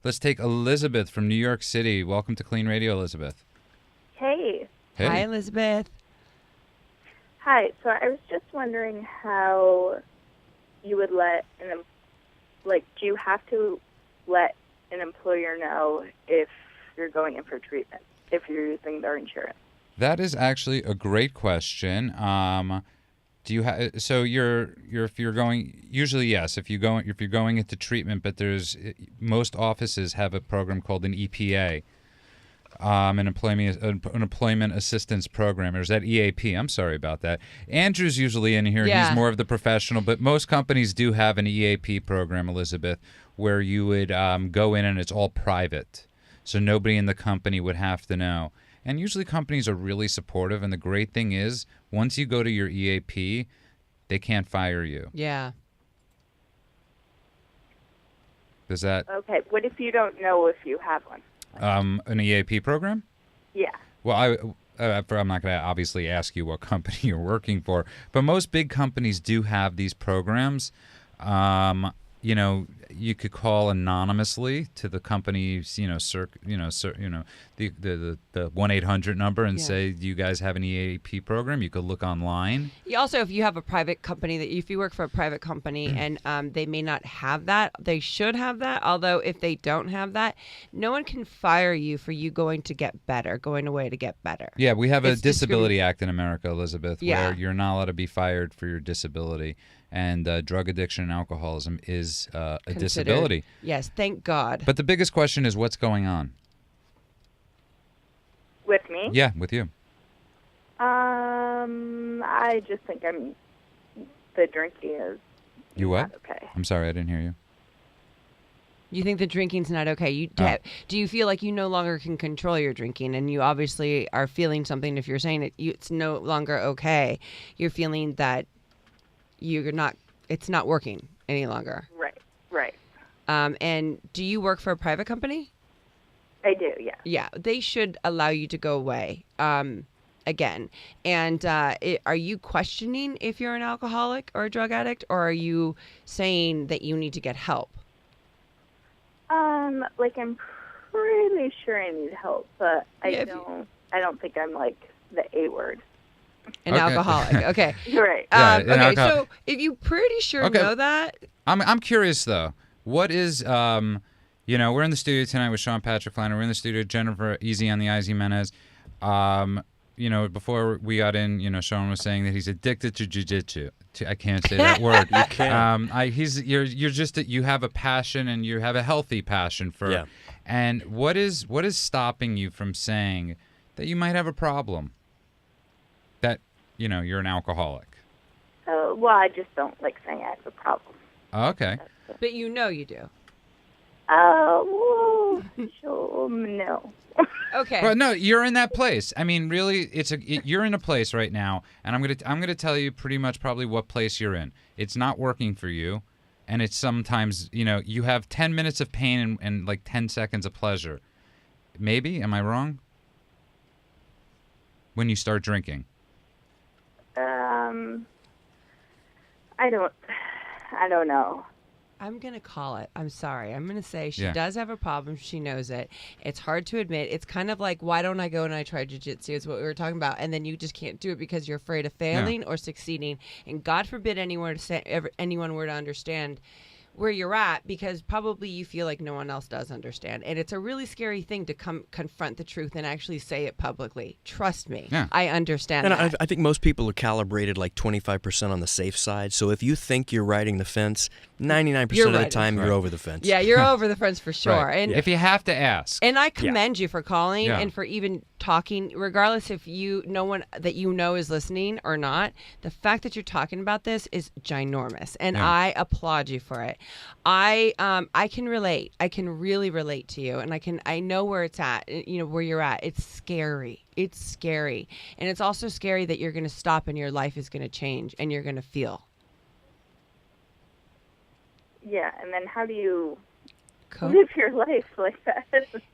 Let's take Elizabeth from New York City. Welcome to Clean Radio, Elizabeth. Hey. Hey. Hi, Elizabeth. Hi. So I was just wondering how you would let do you have to let an employer know if you're going in for treatment, if you're using their insurance? That is actually a great question. Do you have? So if you're going, usually yes. If you're going into treatment, but most offices have a program called an EPA, an employment assistance program, or is that EAP? I'm sorry about that. Andrew's usually in here. Yeah. He's more of the professional, but most companies do have an EAP program, Elizabeth, where you would go in and it's all private, so nobody in the company would have to know. And usually companies are really supportive, and the great thing is, once you go to your EAP, they can't fire you. Yeah. Does that... Okay. What if you don't know if you have one? An EAP program? Yeah. Well, I'm not going to obviously ask you what company you're working for, but most big companies do have these programs. You could call anonymously to the company's, the 1-800 number and say, "Do you guys have an EAP program?" You could look online. Also, if you have a private company, if you work for a private company and they may not have that, they should have that. Although if they don't have that, no one can fire you for you going away to get better. Yeah, we have a Disability Act in America, Elizabeth, Yeah. where you're not allowed to be fired for your disability. And drug addiction and alcoholism is a disability. Yes, thank God. But the biggest question is, what's going on? With me? Yeah, with you. I just think the drinking is You what? not okay. I'm sorry, I didn't hear you. You think the drinking's not okay? Do you feel like you no longer can control your drinking, and you obviously are feeling something? If you're saying it's no longer okay, you're feeling that it's not working any longer. Right. And do you work for a private company? I do, yeah. Yeah, they should allow you to go away again. And are you questioning if you're an alcoholic or a drug addict, or are you saying that you need to get help? I'm pretty sure I need help, but I don't think I'm the A word. An alcoholic. Okay. Right. Okay. So if you pretty sure know that, I'm curious though. What is we're in the studio tonight with Sean Patrick Flannery. We're in the studio with Jennifer Easy on the Izzy Menez. Before we got in, Sean was saying that he's addicted to jiu-jitsu. I can't say that word. You can't. You have a passion, and you have a healthy passion for. Yeah. And what is stopping you from saying that you might have a problem? That you're an alcoholic. Well, I just don't like saying I have a problem. Oh, okay. but you do. Well, sure, no. Okay. Well, no, you're in that place. I mean, really, you're in a place right now, and I'm gonna tell you pretty much probably what place you're in. It's not working for you, and it's sometimes you have 10 minutes of pain and 10 seconds of pleasure. Maybe, am I wrong? When you start drinking. I don't know. I'm going to call it. I'm sorry. I'm going to say she does have a problem. She knows it. It's hard to admit. It's kind of like, why don't I go and I try jiu-jitsu is what we were talking about. And then you just can't do it because you're afraid of failing or succeeding. And God forbid anyone were to understand where you're at, because probably you feel like no one else does understand. And it's a really scary thing to confront the truth and actually say it publicly. Trust me. Yeah. I understand and that. I think most people are calibrated 25% on the safe side. So if you think you're riding the fence, 99% of the time you're over the fence. Yeah, you're over the fence for sure. Right. And if you have to ask. And I commend you for calling and for even talking, regardless if no one that is listening or not. The fact that you're talking about this is ginormous, and I applaud you for it. I can relate. I can really relate to you, and I know where it's at. Where you're at. It's scary. It's scary, and it's also scary that you're going to stop and your life is going to change and you're going to feel. Yeah, and then how do you live your life like that.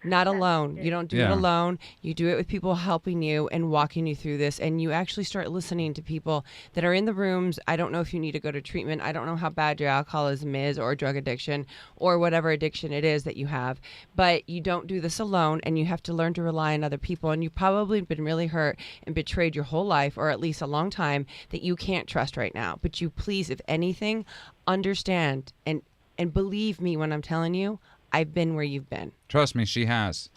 Not alone. You don't do it alone. You do it with people helping you and walking you through this. And you actually start listening to people that are in the rooms. I don't know if you need to go to treatment. I don't know how bad your alcoholism is or drug addiction or whatever addiction it is that you have. But you don't do this alone, and you have to learn to rely on other people. And you've probably been really hurt and betrayed your whole life, or at least a long time, that you can't trust right now. But you please, if anything, understand and believe me when I'm telling you, I've been where you've been. Trust me, she has.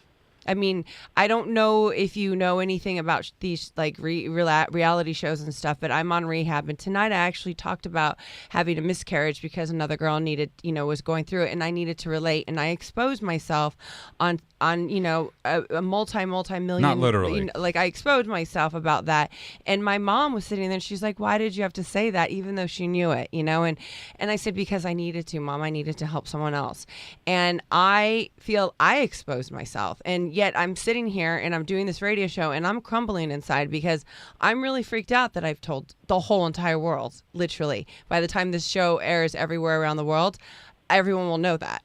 I mean, I don't know if you know anything about these like reality shows and stuff, but I'm on rehab. And tonight I actually talked about having a miscarriage because another girl was going through it, and I needed to relate. And I exposed myself on a multi-million. Not literally. I exposed myself about that. And my mom was sitting there and she's like, why did you have to say that? Even though she knew it, And I said, because I needed to, Mom. I needed to help someone else. And I feel I exposed myself. And yet I'm sitting here and I'm doing this radio show and I'm crumbling inside because I'm really freaked out that I've told the whole entire world, literally. By the time this show airs everywhere around the world, everyone will know that.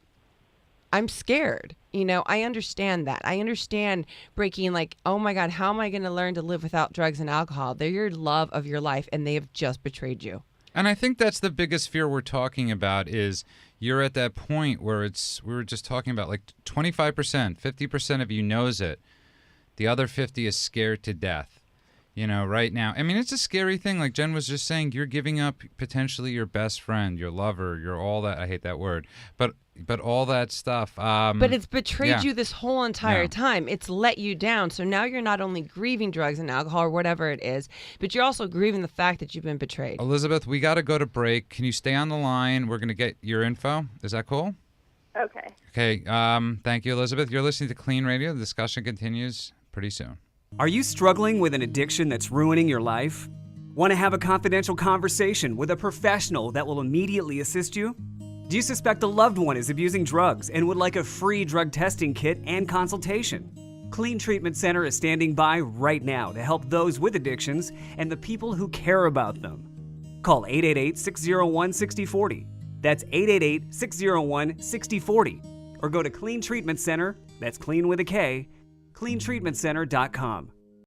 I'm scared. I understand that. I understand breaking oh my God, how am I going to learn to live without drugs and alcohol? They're your love of your life and they have just betrayed you. And I think that's the biggest fear we're talking about is you're at that point where we were just talking about 25%, 50% of you knows it. The other 50 is scared to death. Right now. I mean, it's a scary thing. Like Jen was just saying, you're giving up potentially your best friend, your lover, your all that. I hate that word. But all that stuff. But it's betrayed you this whole entire time. It's let you down. So now you're not only grieving drugs and alcohol or whatever it is, but you're also grieving the fact that you've been betrayed. Elizabeth, we got to go to break. Can you stay on the line? We're going to get your info. Is that cool? Okay. Okay. Thank you, Elizabeth. You're listening to Clean Radio. The discussion continues pretty soon. Are you struggling with an addiction that's ruining your life? Want to have a confidential conversation with a professional that will immediately assist you? Do you suspect a loved one is abusing drugs and would like a free drug testing kit and consultation? KLEAN Treatment Center is standing by right now to help those with addictions and the people who care about them. Call 888-601-6040. That's 888-601-6040. Or go to KLEAN Treatment Center, that's clean with a K, cleantreatmentcenter.com.